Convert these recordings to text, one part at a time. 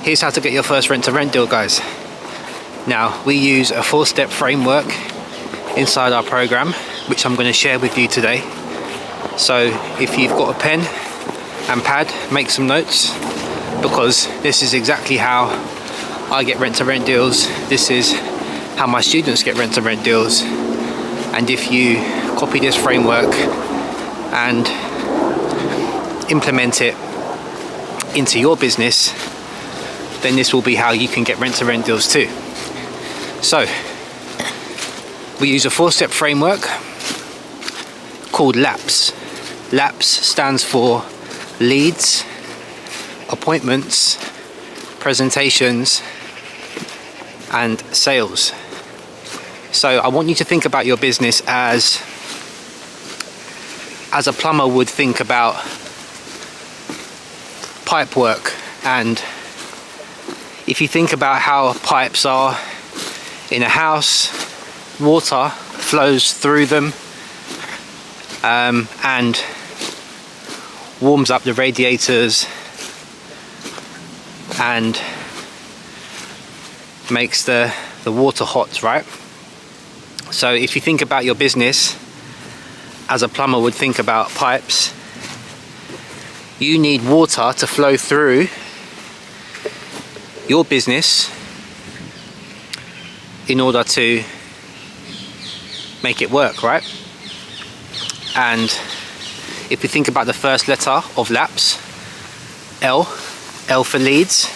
Here's how to get your first rent to rent deal, guys. Now, we use a 4-step framework inside our program, which I'm going to share with you today. So if you've got a pen and pad, make some notes, because this is exactly how I get rent to rent deals. This is how my students get rent to rent deals. And if you copy this framework and implement it into your business, then this will be how you can get rent to rent deals too. So we use a 4-step framework called LAPS. LAPS stands for leads, appointments, presentations, and sales. So I want you to think about your business as a plumber would think about pipe work. And if you think about how pipes are in a house, water flows through them and warms up the radiators and makes the water hot, right? So if you think about your business as a plumber would think about pipes, you need water to flow through your business in order to make it work, right? And if you think about the first letter of LAPS, L for leads,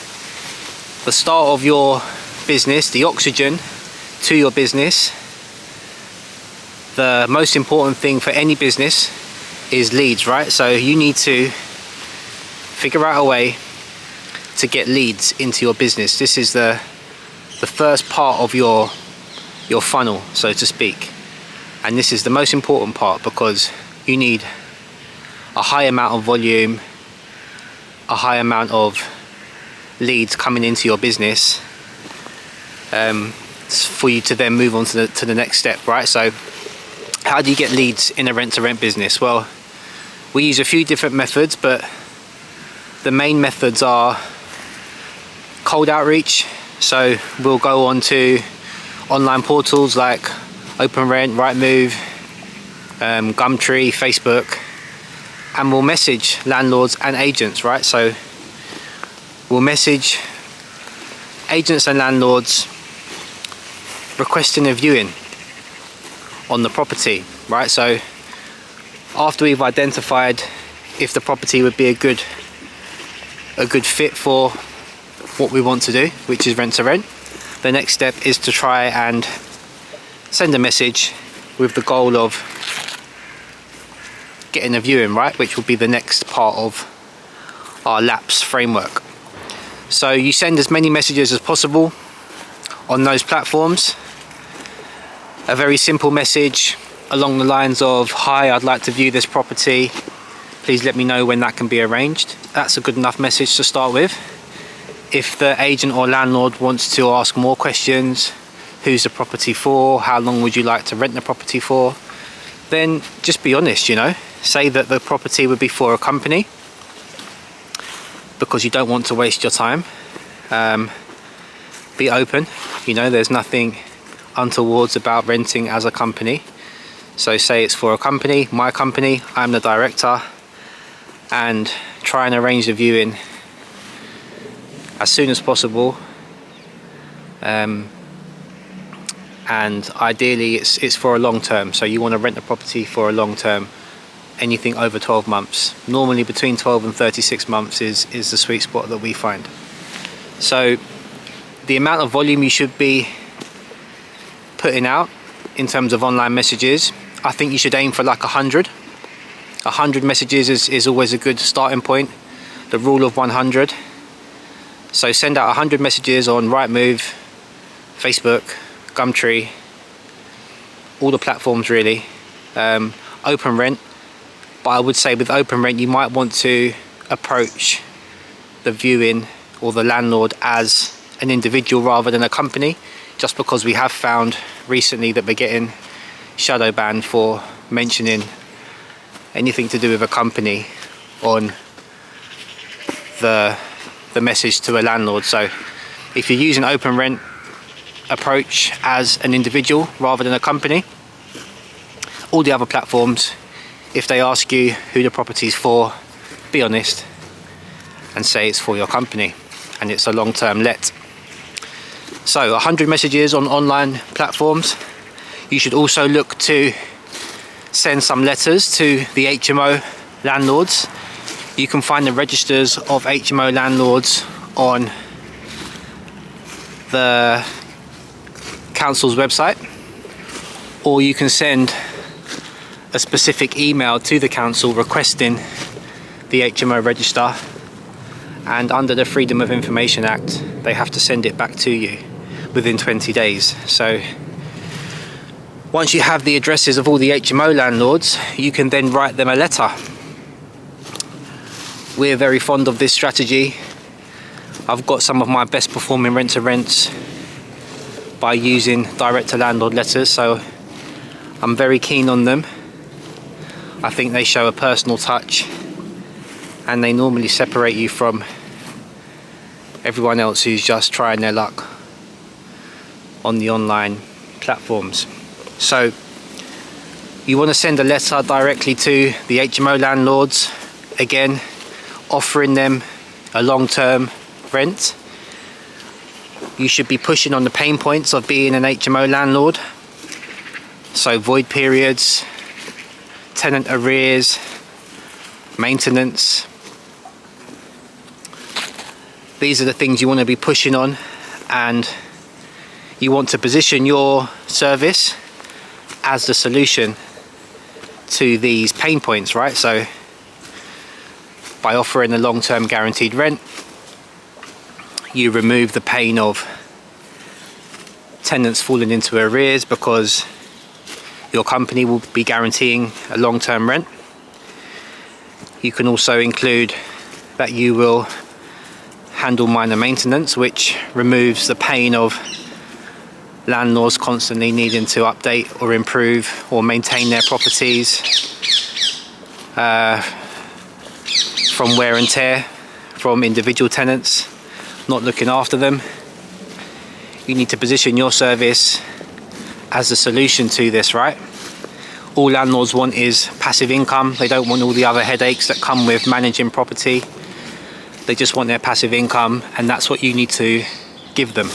the start of your business, the oxygen to your business, the most important thing for any business is leads, right? So you need to figure out a way to get leads into your business. This is the first part of your funnel, so to speak. And this is the most important part, because you need a high amount of volume, a high amount of leads coming into your business for you to then move on to the next step, right? So how do you get leads in a rent to rent business? Well, we use a few different methods, but the main methods are cold outreach. So we'll go on to online portals like OpenRent, Rightmove, Gumtree, Facebook, and we'll message landlords and agents, right? So we'll message agents and landlords requesting a viewing on the property, right? So after we've identified if the property would be a good fit for what we want to do, which is rent to rent, the next step is to try and send a message with the goal of getting a viewing, right? Which will be the next part of our LAPS framework. So you send as many messages as possible on those platforms. A very simple message along the lines of, "Hi, I'd like to view this property. Please let me know when that can be arranged." That's a good enough message to start with. If the agent or landlord wants to ask more questions, who's the property for, how long would you like to rent the property for, then just be honest, say that the property would be for a company, because you don't want to waste your time. Be open, there's nothing untowards about renting as a company. So say it's for a company, my company, I'm the director, and try and arrange the viewing as soon as possible. And ideally it's for a long term, so you want to rent the property for a long term, anything over 12 months. Normally between 12 and 36 months is the sweet spot that we find. So the amount of volume you should be putting out in terms of online messages, I think you should aim for like 100 messages is always a good starting point, the rule of 100. So send out 100 messages on Rightmove, Facebook, Gumtree, all the platforms really. OpenRent, but I would say with OpenRent you might want to approach the viewing or the landlord as an individual rather than a company, just because we have found recently that we're getting shadow banned for mentioning anything to do with a company on the the message to a landlord. So if you're using open rent approach as an individual rather than a company, all the other platforms, if they ask you who the property is for, be honest and say it's for your company and it's a long-term let. So 100 messages on online platforms. You should also look to send some letters to the HMO landlords. You can find the registers of HMO landlords on the council's website, or you can send a specific email to the council requesting the HMO register, and under the Freedom of Information Act they have to send it back to you within 20 days. So once you have the addresses of all the HMO landlords, you can then write them a letter. We're very fond of this strategy. I've got some of my best performing rent-to-rents by using direct to landlord letters, so I'm very keen on them. I think they show a personal touch and they normally separate you from everyone else who's just trying their luck on the online platforms. So you want to send a letter directly to the HMO landlords, again offering them a long-term rent. You should be pushing on the pain points of being an HMO landlord, so void periods, tenant arrears, maintenance. These are the things you want to be pushing on, and you want to position your service as the solution to these pain points, right? So by offering a long-term guaranteed rent, you remove the pain of tenants falling into arrears because your company will be guaranteeing a long-term rent. You can also include that you will handle minor maintenance, which removes the pain of landlords constantly needing to update or improve or maintain their properties from wear and tear from individual tenants not looking after them. You need to position your service as a solution to this, right? All landlords want is passive income. They don't want all the other headaches that come with managing property. They just want their passive income, and that's what you need to give them.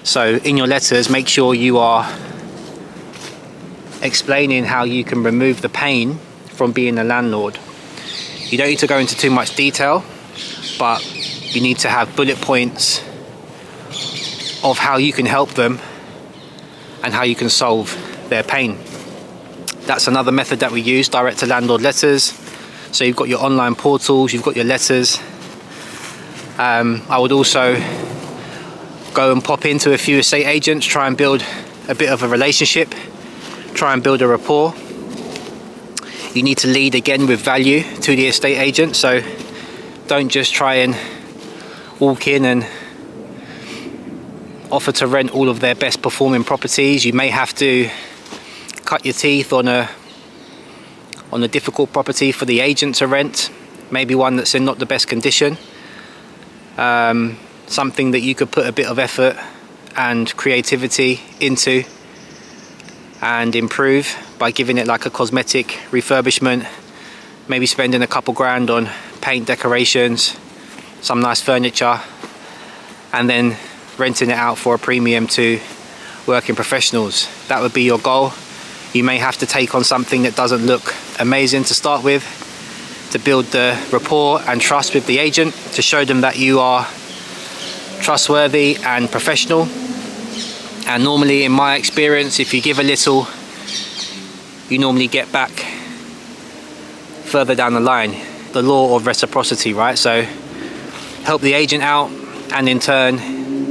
So in your letters, make sure you are explaining how you can remove the pain from being a landlord. You don't need to go into too much detail, but you need to have bullet points of how you can help them and how you can solve their pain. That's another method that we use, direct to landlord letters. So you've got your online portals, you've got your letters. I would also go and pop into a few estate agents, try and build a bit of a relationship, try and build a rapport. You need to lead again with value to the estate agent, so don't just try and walk in and offer to rent all of their best performing properties. You may have to cut your teeth on a difficult property for the agent to rent, maybe one that's in not the best condition, something that you could put a bit of effort and creativity into and improve by giving it like a cosmetic refurbishment, maybe spending a couple grand on paint, decorations, some nice furniture, and then renting it out for a premium to working professionals. That would be your goal. You may have to take on something that doesn't look amazing to start with, to build the rapport and trust with the agent, to show them that you are trustworthy and professional. And normally, in my experience, if you give a little, you normally get back further down the line. The law of reciprocity, right? So help the agent out, and in turn,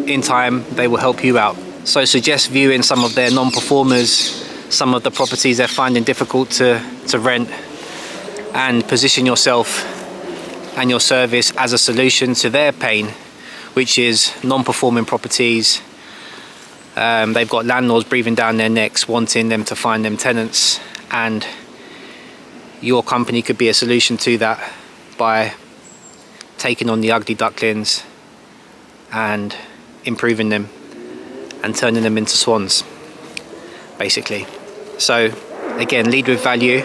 in time, they will help you out. So suggest viewing some of their non-performers, some of the properties they're finding difficult to rent, and position yourself and your service as a solution to their pain, which is non-performing properties. They've got landlords breathing down their necks wanting them to find them tenants, and your company could be a solution to that by taking on the ugly ducklings and improving them and turning them into swans, basically. So again, lead with value.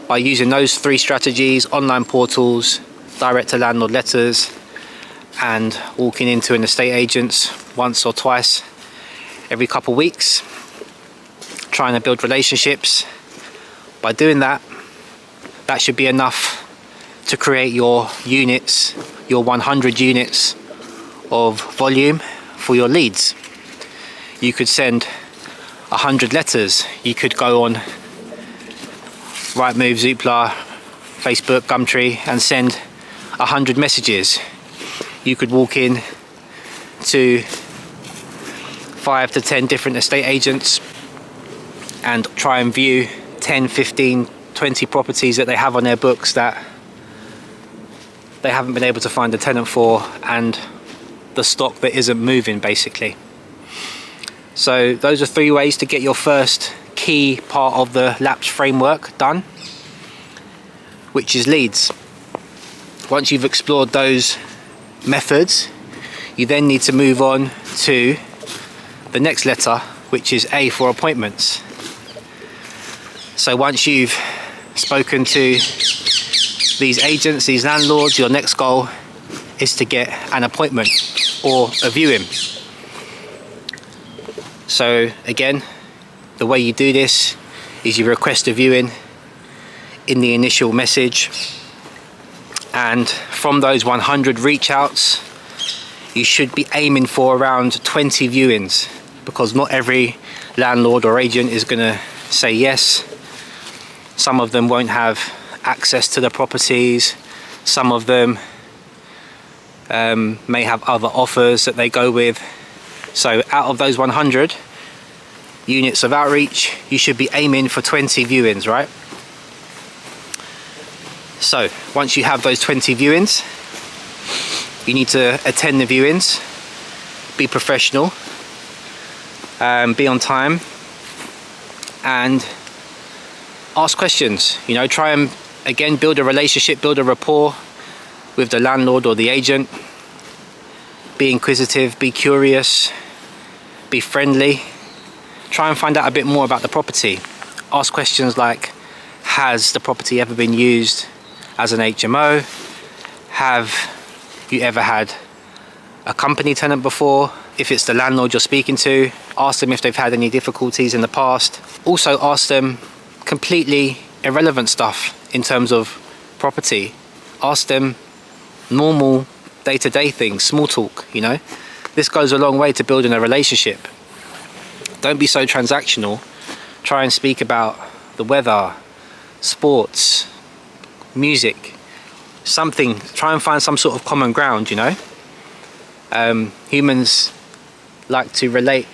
By using those 3 strategies: online portals, direct to landlord letters, and walking into an estate agent's once or twice every couple of weeks, trying to build relationships. By doing that, that should be enough to create your units, your 100 units of volume for your leads. You could send 100 letters. You could go on Rightmove, Zoopla, Facebook, Gumtree and send 100 messages. You could walk in to 5 to 10 different estate agents and try and view 10, 15, 20 properties that they have on their books that they haven't been able to find a tenant for, and the stock that isn't moving, basically. So those are 3 ways to get your first key part of the LAPS framework done, which is leads. Once you've explored those methods, you then need to move on to the next letter, which is A for appointments. So once you've spoken to these agents, these landlords, your next goal is to get an appointment or a viewing. So again, the way you do this is you request a viewing in the initial message, and from those 100 reach outs you should be aiming for around 20 viewings, because not every landlord or agent is going to say yes. Some of them won't have access to the properties, some of them may have other offers that they go with. So out of those 100 units of outreach, you should be aiming for 20 viewings, right? So once you have those 20 viewings, you need to attend the viewings, be professional, be on time, and ask questions. You know, try and again build a relationship, build a rapport with the landlord or the agent. Be inquisitive, be curious, be friendly. Try and find out a bit more about the property. Ask questions like, has the property ever been used as an HMO? Have you ever had a company tenant before? If it's the landlord you're speaking to, ask them if they've had any difficulties in the past. Also ask them completely irrelevant stuff in terms of property. Ask them normal day-to-day things, small talk, you know. This goes a long way to building a relationship. Don't be so transactional. Try and speak about the weather, sports, music, something. Try and find some sort of common ground, you know. Humans like to relate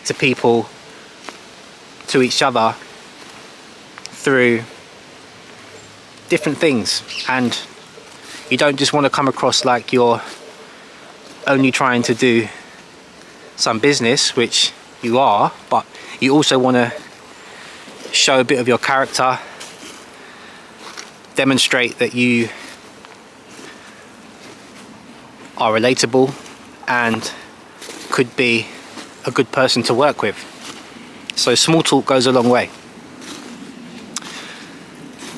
to people, to each other, through different things, and you don't just want to come across like you're only trying to do some business, which you are, but you also want to show a bit of your character, demonstrate that you are relatable and could be a good person to work with. So small talk goes a long way.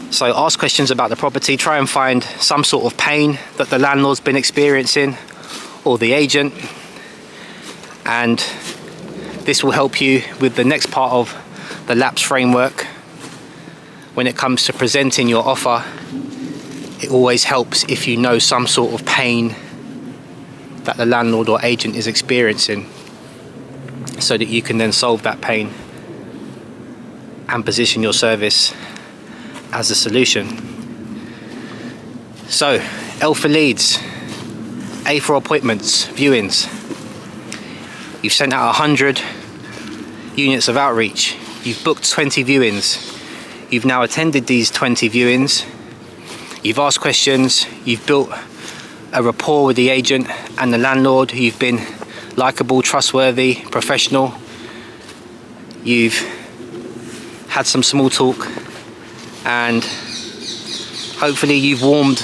So ask questions about the property, try and find some sort of pain that the landlord's been experiencing or the agent, and this will help you with the next part of the LAPS framework. When it comes to presenting your offer, it always helps if you know some sort of pain that the landlord or agent is experiencing, so that you can then solve that pain and position your service as a solution. So L for leads, A for appointments, viewings. You've sent out 100 units of outreach. You've booked 20 viewings. You've now attended these 20 viewings. You've asked questions. You've built a rapport with the agent and the landlord. You've been likable, trustworthy, professional. You've had some small talk, and hopefully you've warmed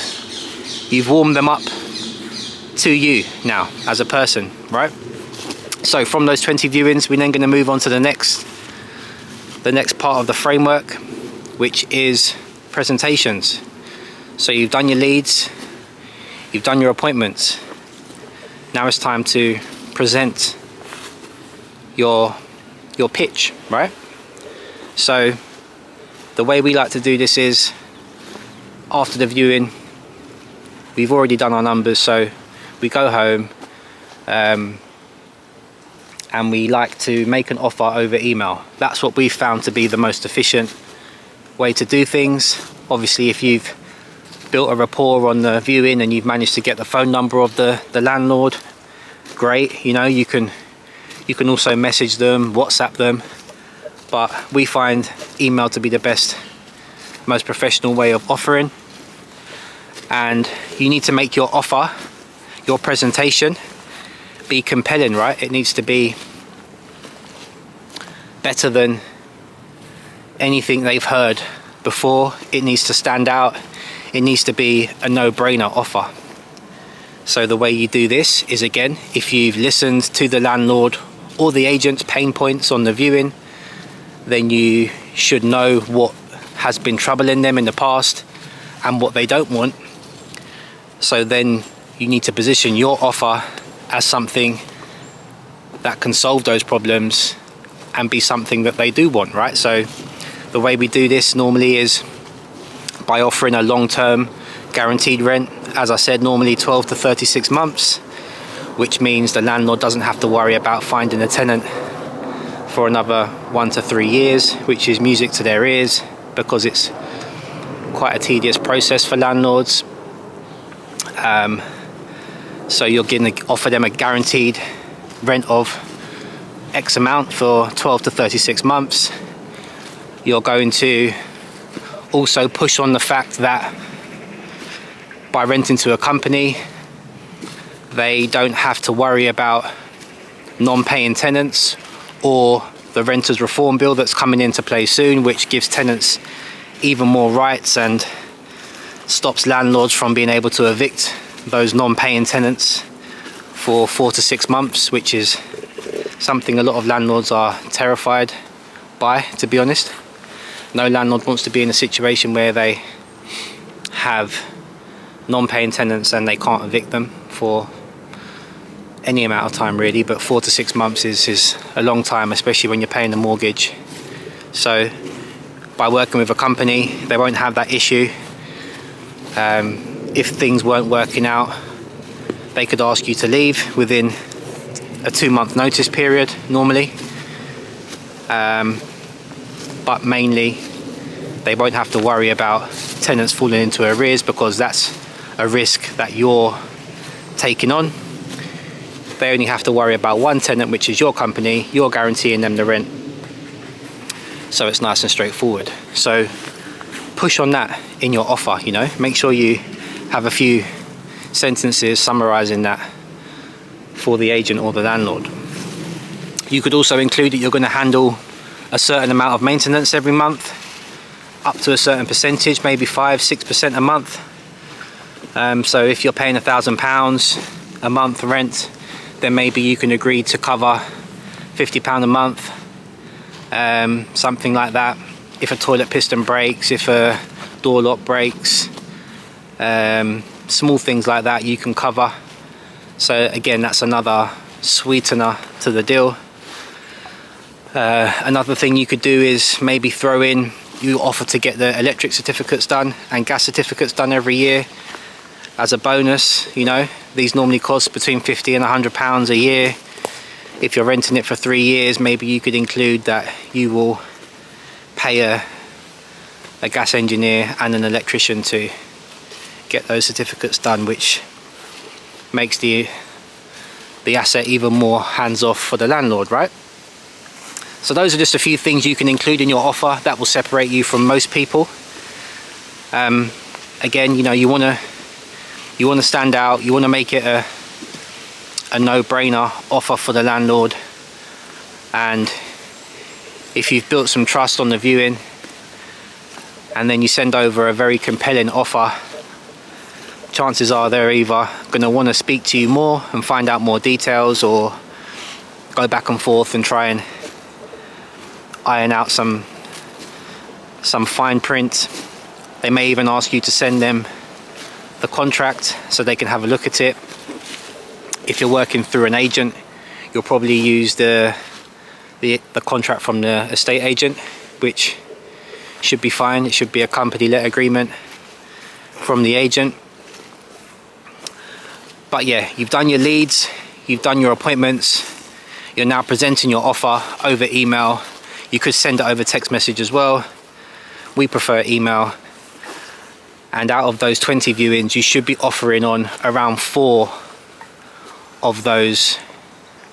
you've warmed them up to you now as a person, right? So from those 20 viewings, we're then going to move on to the next part of the framework, which is presentations. So you've done your leads, you've done your appointments. Now it's time to present your pitch, right? So the way we like to do this is, after the viewing, we've already done our numbers, so we go home and we like to make an offer over email. That's what we've found to be the most efficient way to do things. Obviously, if you've built a rapport on the viewing and you've managed to get the phone number of the landlord, great. You know, you can also message them, WhatsApp them, but we find email to be the best, most professional way of offering. And you need to make your offer, your presentation, be compelling, right? It needs to be better than anything they've heard before. It needs to stand out. It needs to be a no-brainer offer. So the way you do this is, again, if you've listened to the landlord or the agent's pain points on the viewing, then you should know what has been troubling them in the past and what they don't want. So then you need to position your offer as something that can solve those problems and be something that they do want, right? So the way we do this normally is by offering a long-term guaranteed rent. As I said, normally 12 to 36 months, which means the landlord doesn't have to worry about finding a tenant for another 1 to 3 years, which is music to their ears, because it's quite a tedious process for landlords. So you're going to offer them a guaranteed rent of X amount for 12 to 36 months. You're going to also push on the fact that by renting to a company, they don't have to worry about non-paying tenants or the renters reform bill that's coming into play soon, which gives tenants even more rights and stops landlords from being able to evict those non-paying tenants for 4 to 6 months, which is something a lot of landlords are terrified by, to be honest. No landlord wants to be in a situation where they have non-paying tenants and they can't evict them for any amount of time, really, but 4 to 6 months is a long time, especially when you're paying the mortgage. So by working with a company, they won't have that issue. If things weren't working out, they could ask you to leave within a 2-month notice period normally, but mainly they won't have to worry about tenants falling into arrears, because that's a risk that you're taking on. They only have to worry about one tenant, which is your company. You're guaranteeing them the rent, so it's nice and straightforward. So push on that in your offer, you know, make sure you have a few sentences summarizing that for the agent or the landlord. You could also include that you're going to handle a certain amount of maintenance every month, up to a certain percentage, maybe 5-6% a month. So if you're paying £1,000 a month rent, then maybe you can agree to cover £50 a month, something like that. If a toilet piston breaks, if a door lock breaks, small things like that you can cover. So again, that's another sweetener to the deal. Another thing you could do is maybe throw in, you offer to get the electric certificates done and gas certificates done every year as a bonus. You know, these normally cost between £50 and £100 a year. If you're renting it for 3 years, maybe you could include that you will pay a gas engineer and an electrician to get those certificates done, which makes the asset even more hands-off for the landlord, right? So those are just a few things you can include in your offer that will separate you from most people. Again, you know, you want to stand out. You want to make it a no-brainer offer for the landlord. And if you've built some trust on the viewing, and then you send over a very compelling offer, chances are they're either going to want to speak to you more and find out more details, or go back and forth and try and iron out some fine print. They may even ask you to send them the contract so they can have a look at it. If you're working through an agent, you'll probably use the contract from the estate agent, which should be fine. It should be a company let agreement from the agent. But yeah, you've done your leads, you've done your appointments, you're now presenting your offer over email. You could send it over text message as well. We prefer email. And out of those 20 viewings, you should be offering on around 4 of those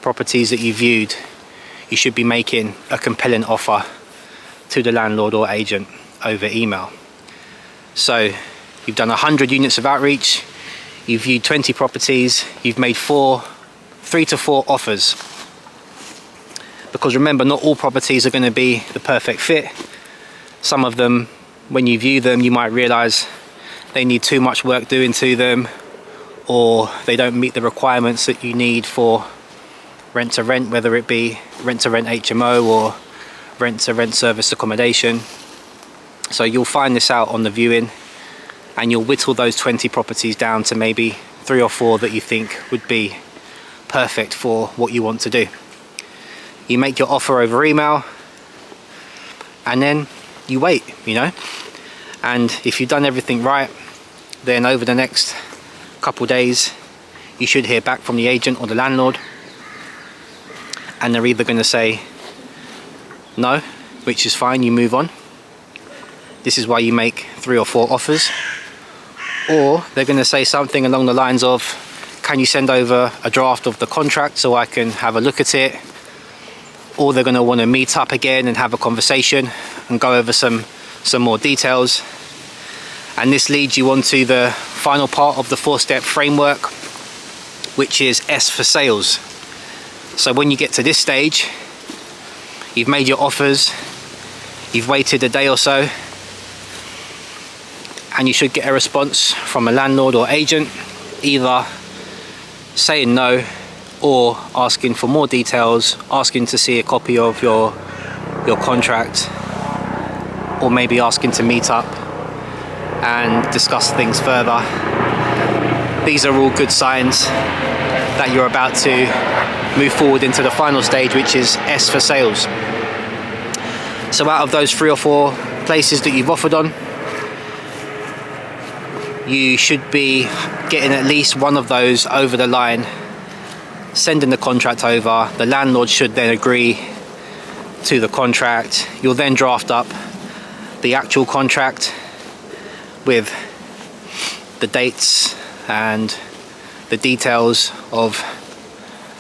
properties that you viewed. You should be making a compelling offer to the landlord or agent over email. So you've done 100 units of outreach, you've viewed 20 properties, you've made 3 to 4 offers. Because remember, not all properties are going to be the perfect fit. Some of them, when you view them, you might realize they need too much work doing to them, or they don't meet the requirements that you need for rent to rent, whether it be rent to rent HMO or rent to rent service accommodation. So you'll find this out on the viewing, and you'll whittle those 20 properties down to maybe 3 or 4 that you think would be perfect for what you want to do. You make your offer over email, and then you wait, and if you've done everything right, then over the next couple days you should hear back from the agent or the landlord, and they're either going to say no, which is fine, you move on. This is why you make 3 or 4 offers. Or they're going to say something along the lines of, can you send over a draft of the contract so I can have a look at it? Or they're going to want to meet up again and have a conversation and go over some more details. And this leads you on to the final part of the 4-step framework, which is S for sales. So when you get to this stage, you've made your offers, you've waited a day or so, and you should get a response from a landlord or agent, either saying no or asking for more details, asking to see a copy of your contract, or maybe asking to meet up and discuss things further. These are all good signs that you're about to move forward into the final stage, which is S for sales. So out of those 3 or 4 places that you've offered on, you should be getting at least one of those over the line, sending the contract over. The landlord should then agree to the contract. You'll then draft up the actual contract with the dates and the details of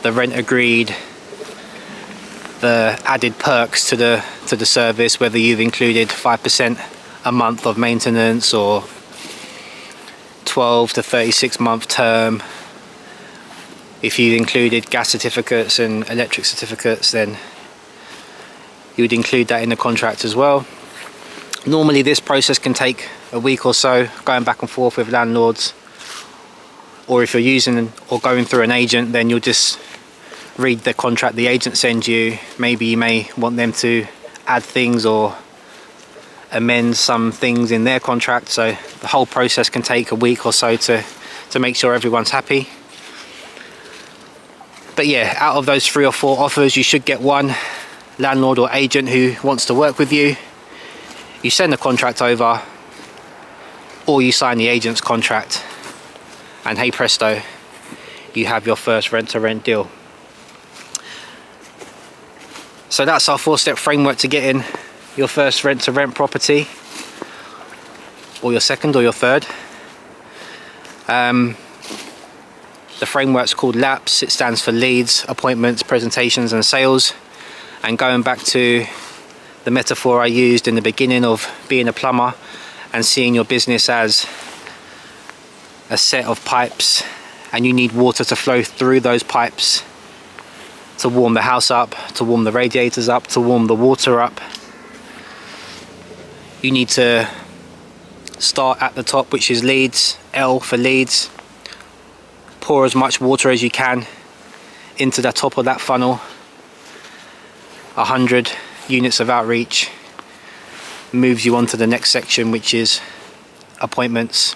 the rent agreed, the added perks to the service, whether you've included 5% a month of maintenance or 12 to 36 month term. If you included gas certificates and electric certificates, then you would include that in the contract as well. Normally this process can take a week or so, going back and forth with landlords, or if you're using or going through an agent, then you'll just read the contract the agent sends you. Maybe you may want them to add things or amend some things in their contract, so the whole process can take a week or so to make sure everyone's happy. But yeah, out of those 3 or 4 offers, you should get one landlord or agent who wants to work with you. You send the contract over, or you sign the agent's contract, and hey presto, you have your first rent to rent deal. So that's our 4-step framework to getting your first rent to rent property, or your second or your third. The framework's called LAPS. It stands for leads, appointments, presentations and sales. And going back to the metaphor I used in the beginning of being a plumber and seeing your business as a set of pipes, and you need water to flow through those pipes to warm the house up, to warm the radiators up, to warm the water up. You need to Start at the top, which is leads, L for leads. Pour as much water as you can into the top of that funnel. 100 units of outreach moves you on to the next section, which is appointments,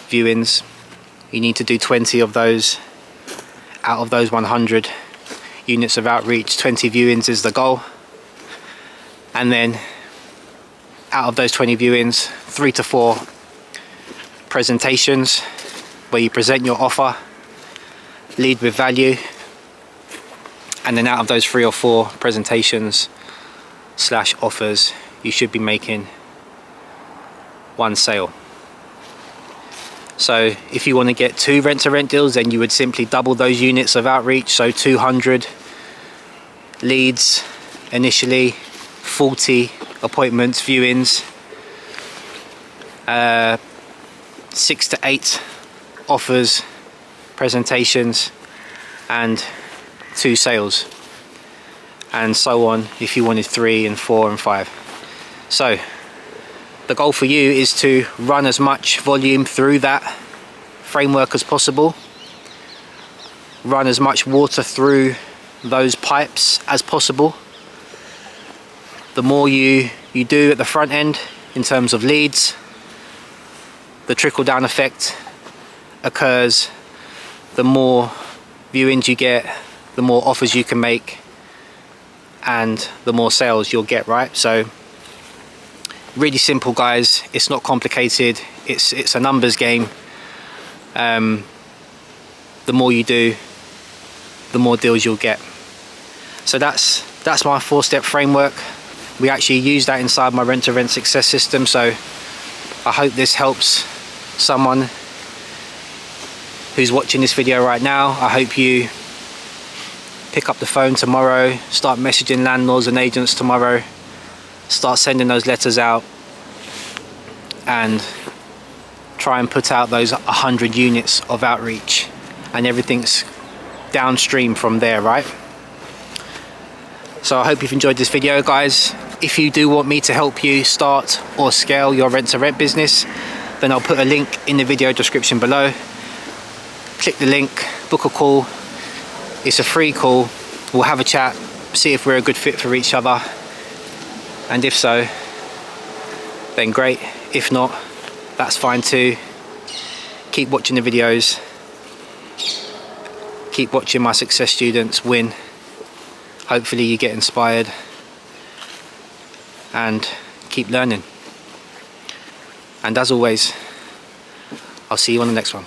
viewings. You need to do 20 of those. Out of those 100 units of outreach, 20 viewings is the goal. And then out of those 20 viewings, 3 to 4 presentations where you present your offer, lead with value. And then out of those 3 or 4 presentations / offers, you should be making 1 sale. So if you want to get 2 rent-to-rent deals, then you would simply double those units of outreach. So 200 leads initially, 40 appointments, viewings, 6 to 8 offers, presentations, and 2 sales, and so on if you wanted 3 and 4 and 5. So the goal for you is to run as much volume through that framework as possible, run as much water through those pipes as possible. The more you do at the front end in terms of leads, the trickle down effect occurs. The more viewings you get, the more offers you can make, and the more sales you'll get, right? So really simple, guys. It's not complicated. It's a numbers game. The more you do, the more deals you'll get. So that's my 4-step framework. We actually use that inside my rent-to-rent success system. So I hope this helps someone who's watching this video right now. I hope you pick up the phone tomorrow, start messaging landlords and agents tomorrow, start sending those letters out, and try and put out those 100 units of outreach, and everything's downstream from there, right? So I hope you've enjoyed this video, guys. If you do want me to help you start or scale your rent-to-rent business, then I'll put a link in the video description below. Click the link, book a call. It's a free call. We'll have a chat, see if we're a good fit for each other, and if so, then great. If not, that's fine too. Keep watching the videos, keep watching my success students win. Hopefully you get inspired, and keep learning. And as always, I'll see you on the next one.